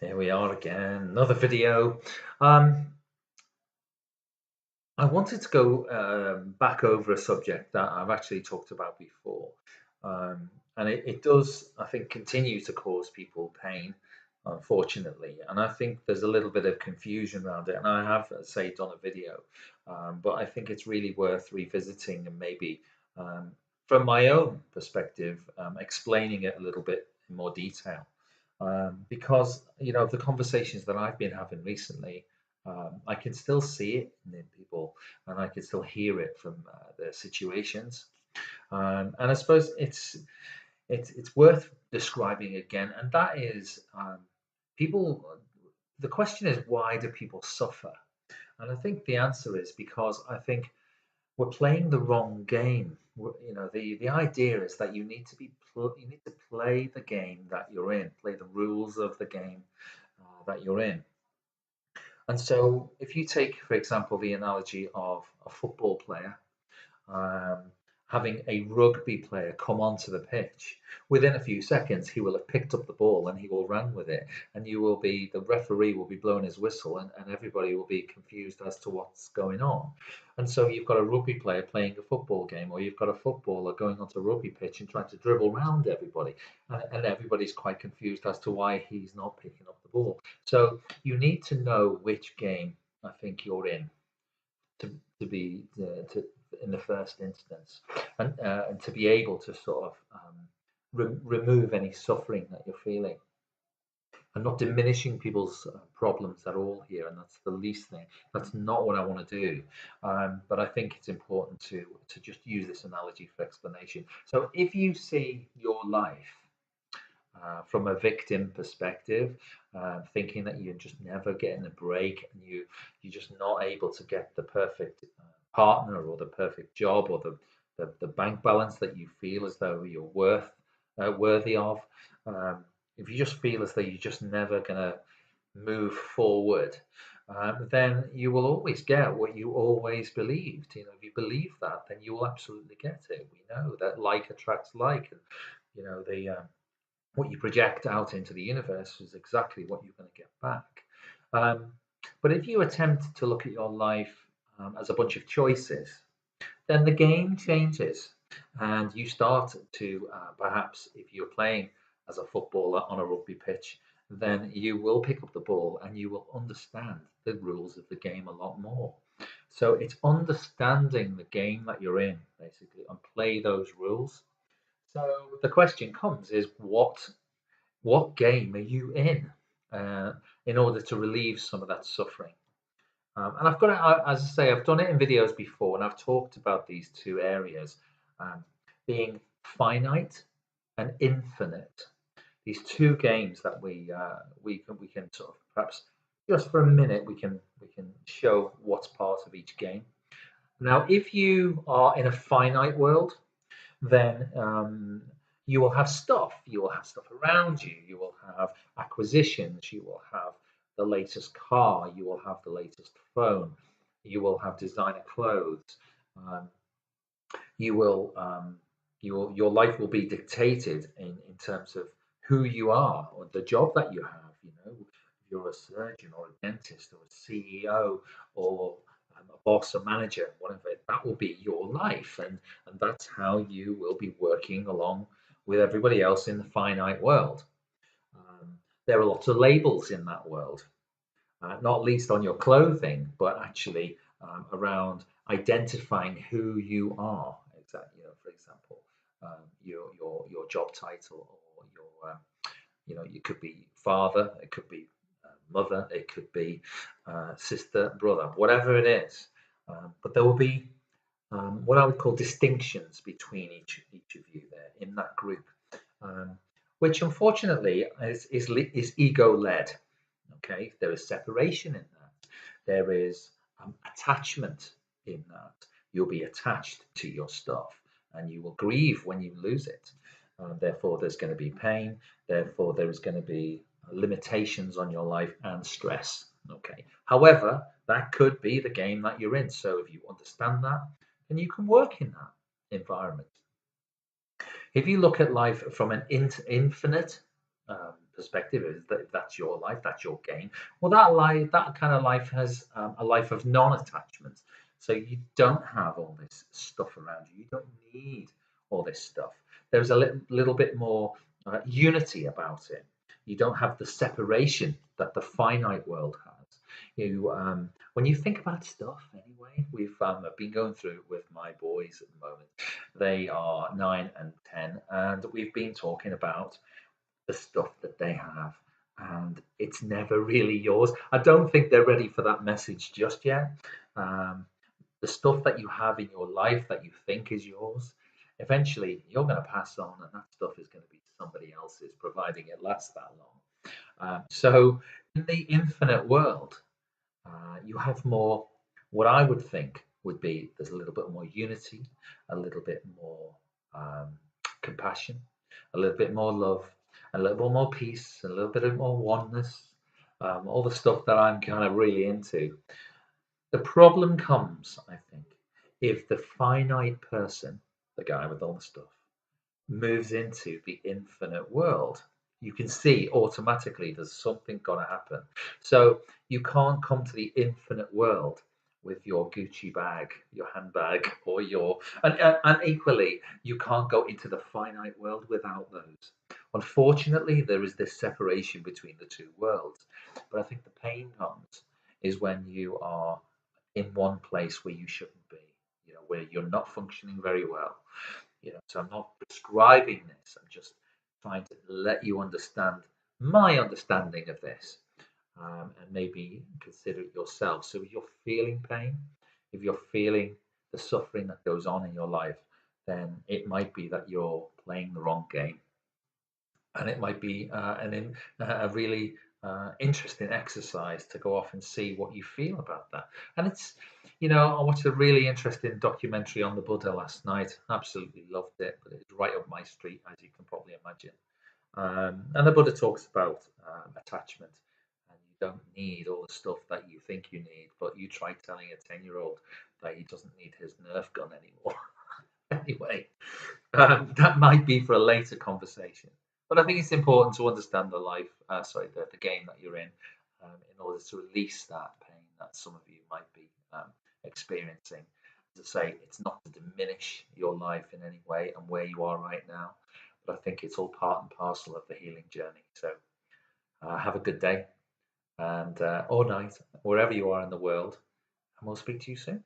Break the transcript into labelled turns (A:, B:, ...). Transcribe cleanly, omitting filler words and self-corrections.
A: Here we are again, another video. Um, I wanted to go back over a subject that I've actually talked about before. And it does, I think, continue to cause people pain, unfortunately. And I think there's a little bit of confusion around it. And I have, say, done a video, but I think it's really worth revisiting and maybe, um, from my own perspective, explaining it a little bit in more detail. Because, the conversations that I've been having recently, I can still see it in people, and I can still hear it from their situations. And I suppose it's worth describing again, and that is, people. The question is, why do people suffer? And I think the answer is because I think we're playing the wrong game. The idea is that you need to play the game that you're in, play the rules of the game that you're in. And so, if you take, for example, the analogy of a football player, um, having a rugby player come onto the pitch, within a few seconds he will have picked up the ball and he will run with it, and the referee will be blowing his whistle, and everybody will be confused as to what's going on. And so you've got a rugby player playing a football game, or you've got a footballer going onto a rugby pitch and trying to dribble around everybody, and everybody's quite confused as to why he's not picking up the ball. So you need to know which game I think you're in to be to in the first instance, and to be able to sort of remove any suffering that you're feeling. I'm not diminishing people's problems at all here, and that's the least thing. That's not what I want to do. But I think it's important to just use this analogy for explanation. So if you see your life from a victim perspective, thinking that you're just never getting a break, and you're just not able to get the perfect partner, or the perfect job, or the bank balance that you feel as though you're worthy of. Um, if you just feel as though you're just never going to move forward, then you will always get what you always believed. If you believe that, then you will absolutely get it. We know that like attracts like, and the what you project out into the universe is exactly what you're going to get back. Um, but if you attempt to look at your life as a bunch of choices, then the game changes, and you start to perhaps, if you're playing as a footballer on a rugby pitch, then you will pick up the ball and you will understand the rules of the game a lot more. So it's understanding the game that you're in, basically, and play those rules. So the question comes is, what game are you uh, in order to relieve some of that suffering? And I've got it, as I say, I've done it in videos before, and I've talked about these two areas, um, being finite and infinite. These two games that we can sort of, perhaps just for a minute, we can show what's part of each game. Now, if you are in a finite world, then you will have stuff. You will have stuff around you. You will have acquisitions. You will have the latest car. You will have the latest phone. You will have designer clothes. Um, you will your life will be dictated in terms of who you are, or the job that you have. If you're a surgeon or a dentist or a CEO, or a boss, a manager, whatever, that will be your life, and that's how you will be working along with everybody else in the finite world. There are lots of labels in that world, not least on your clothing, but actually around identifying who you are. Exactly. For example, your job title, or your you could be father, it could be mother, it could be sister, brother, whatever it is. But there will be what I would call distinctions between each of you there in that group, um, which unfortunately is ego led. Okay, there is separation in that. There is attachment in that. You'll be attached to your stuff, and you will grieve when you lose it. Therefore, there's going to be pain. Therefore, there is going to be limitations on your life and stress. Okay. However, that could be the game that you're in. So if you understand that, then you can work in that environment. If you look at life from an infinite perspective is that if that's your life, that's your game. Well, that life, that kind of life has a life of non-attachment. So you don't have all this stuff around you. You don't need all this stuff. There's a little bit more unity about it. You don't have the separation that the finite world has. You, when you think about stuff, anyway, we've I've been going through it with my boys at the moment. They are 9 and 10, and we've been talking about the stuff that they have, and it's never really yours. I don't think they're ready for that message just yet. Um, the stuff that you have in your life that you think is yours, eventually you're going to pass on, and that stuff is going to be somebody else's, providing it lasts that long. So, in the infinite world, you have more. What I would think would be there's a little bit more unity, a little bit more um, compassion, a little bit more love, a little bit more peace, a little bit of more oneness, all the stuff that I'm kind of really into. The problem comes, I think, if the finite person, the guy with all the stuff, moves into the infinite world. You can see automatically there's something going to happen. So you can't come to the infinite world with your Gucci bag, your handbag, or your and equally you can't go into the finite world without those. Unfortunately, there is this separation between the two worlds. But I think the pain comes is when you are in one place where you shouldn't be, where you're not functioning very well. So I'm not prescribing this. I'm just trying to let you understand my understanding of this, and maybe consider it yourself. So if you're feeling pain, if you're feeling the suffering that goes on in your life, then it might be that you're playing the wrong game, and it might be a really interesting exercise to go off and see what you feel about that. And I watched a really interesting documentary on the Buddha last night. Absolutely loved it, but it's right up my street, as you can probably imagine. And the Buddha talks about attachment, and you don't need all the stuff that you think you need, but you try telling a 10-year-old that he doesn't need his Nerf gun anymore. Anyway, that might be for a later conversation. But I think it's important to understand the game that you're in order to release that pain that some of you might be experiencing. As I say, it's not to diminish your life in any way and where you are right now, but I think it's all part and parcel of the healing journey. So have a good day and or night, wherever you are in the world, and we'll speak to you soon.